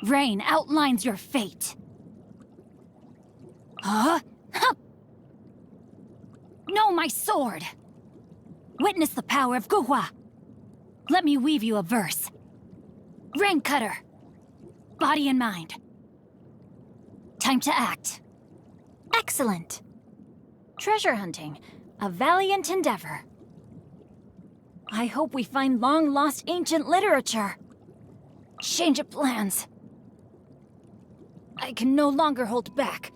Rain outlines your fate. Huh? No, my sword! Witness the power of Guhua. Let me weave you a verse. Rain cutter. Body and mind. Time to act. Excellent. Treasure hunting. A valiant endeavor. I hope we find long-lost ancient literature. Change of plans. I can no longer hold back.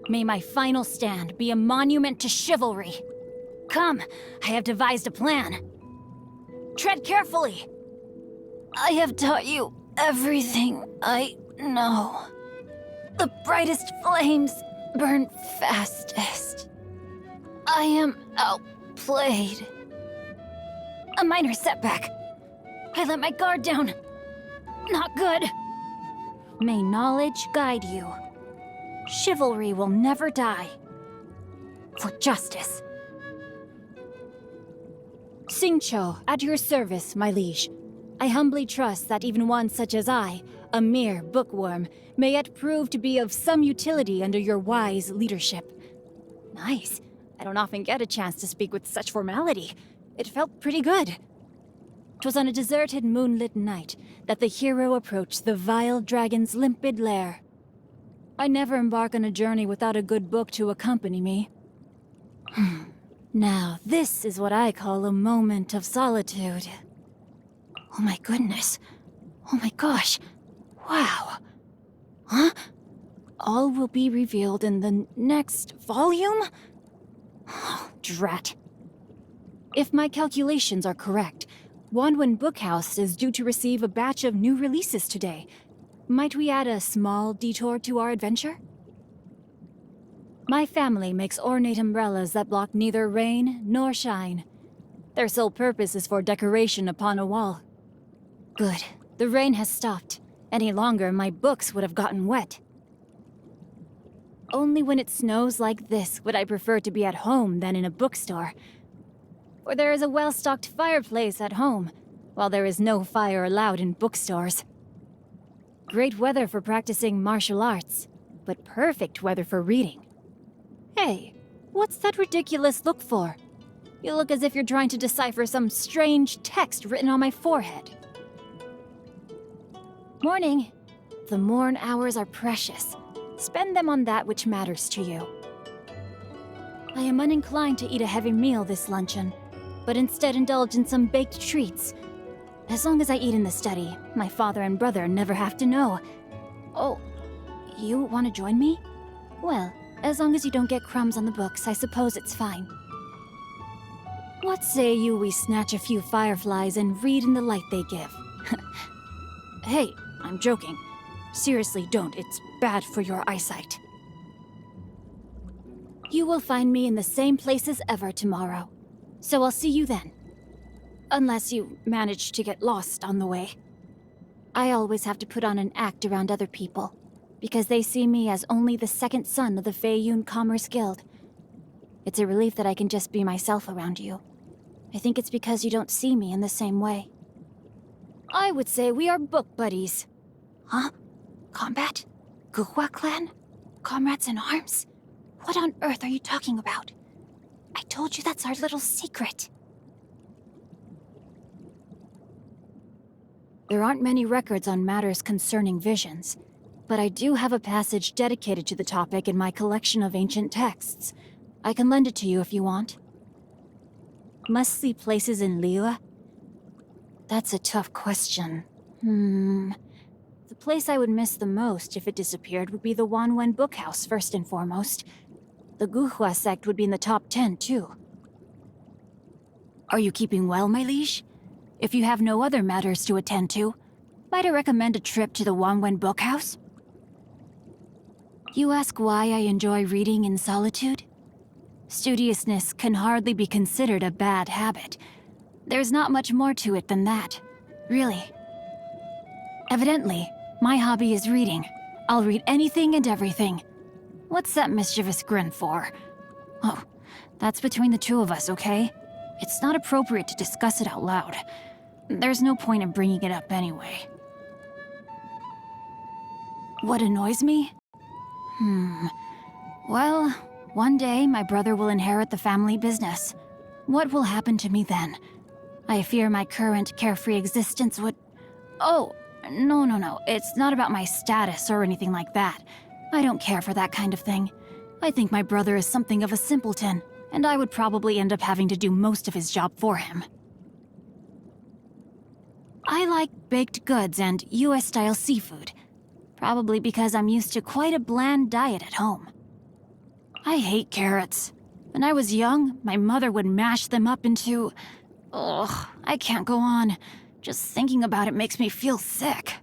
May my final stand be a monument to chivalry. Come, I have devised a plan. Tread carefully. I have taught you everything I know. The brightest flames burn fastest. I am outplayed. A minor setback. I let my guard down. Not good. May knowledge guide you. Chivalry will never die. For justice. Xingqiu, at your service, my liege. I humbly trust that even one such as I, a mere bookworm, may yet prove to be of some utility under your wise leadership. Nice. I don't often get a chance to speak with such formality. It felt pretty good. 'Twas on a deserted, moonlit night that the hero approached the vile dragon's limpid lair. I never embark on a journey without a good book to accompany me. Now, this is what I call a moment of solitude. Oh my goodness. Oh my gosh. Wow. Huh? All will be revealed in the next volume? Oh, drat. If my calculations are correct, Wanwen Bookhouse is due to receive a batch of new releases today. Might we add a small detour to our adventure? My family makes ornate umbrellas that block neither rain nor shine. Their sole purpose is for decoration upon a wall. Good. The rain has stopped. Any longer, my books would have gotten wet. Only when it snows like this would I prefer to be at home than in a bookstore. For there is a well-stocked fireplace at home, while there is no fire allowed in bookstores. Great weather for practicing martial arts, but perfect weather for reading. Hey, what's that ridiculous look for? You look as if you're trying to decipher some strange text written on my forehead. Morning. The morn hours are precious. Spend them on that which matters to you. I am uninclined to eat a heavy meal this luncheon, but instead indulge in some baked treats. As long as I eat in the study, my father and brother never have to know. Oh, you want to join me? Well, as long as you don't get crumbs on the books, I suppose it's fine. What say you we snatch a few fireflies and read in the light they give? Hey, I'm joking. Seriously, don't. It's bad for your eyesight. You will find me in the same place as ever tomorrow. So I'll see you then. Unless you manage to get lost on the way. I always have to put on an act around other people, because they see me as only the second son of the Feiyun Commerce Guild. It's a relief that I can just be myself around you. I think it's because you don't see me in the same way. I would say we are book buddies. Huh? Combat? Guhua clan? Comrades in arms? What on earth are you talking about? I told you that's our little secret. There aren't many records on matters concerning visions, but I do have a passage dedicated to the topic in my collection of ancient texts. I can lend it to you if you want. Must-see places in Liyue? That's a tough question. The place I would miss the most if it disappeared would be the Wanwen Bookhouse, first and foremost. The Guhua sect would be in the top 10, too. Are you keeping well, my liege? If you have no other matters to attend to, might I recommend a trip to the Wanwen Bookhouse? You ask why I enjoy reading in solitude? Studiousness can hardly be considered a bad habit. There's not much more to it than that, really. Evidently, my hobby is reading. I'll read anything and everything. What's that mischievous grin for? Oh, that's between the two of us, okay? It's not appropriate to discuss it out loud. There's no point in bringing it up anyway. What annoys me? Well, one day my brother will inherit the family business. What will happen to me then? I fear my current carefree existence would... Oh, no. It's not about my status or anything like that. I don't care for that kind of thing. I think my brother is something of a simpleton, and I would probably end up having to do most of his job for him. I like baked goods and US-style seafood, probably because I'm used to quite a bland diet at home. I hate carrots. When I was young, my mother would mash them up into... Ugh, I can't go on. Just thinking about it makes me feel sick.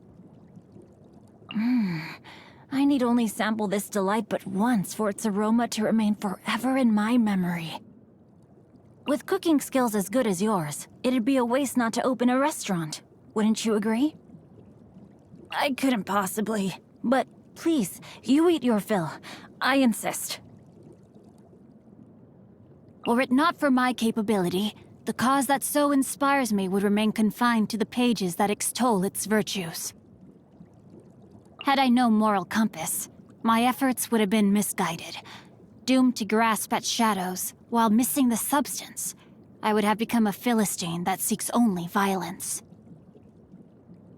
I need only sample this delight but once for its aroma to remain forever in my memory. With cooking skills as good as yours, it'd be a waste not to open a restaurant. Wouldn't you agree? I couldn't possibly. But please, you eat your fill. I insist. Were it not for my capability, the cause that so inspires me would remain confined to the pages that extol its virtues. Had I no moral compass, my efforts would have been misguided. Doomed to grasp at shadows, while missing the substance, I would have become a Philistine that seeks only violence.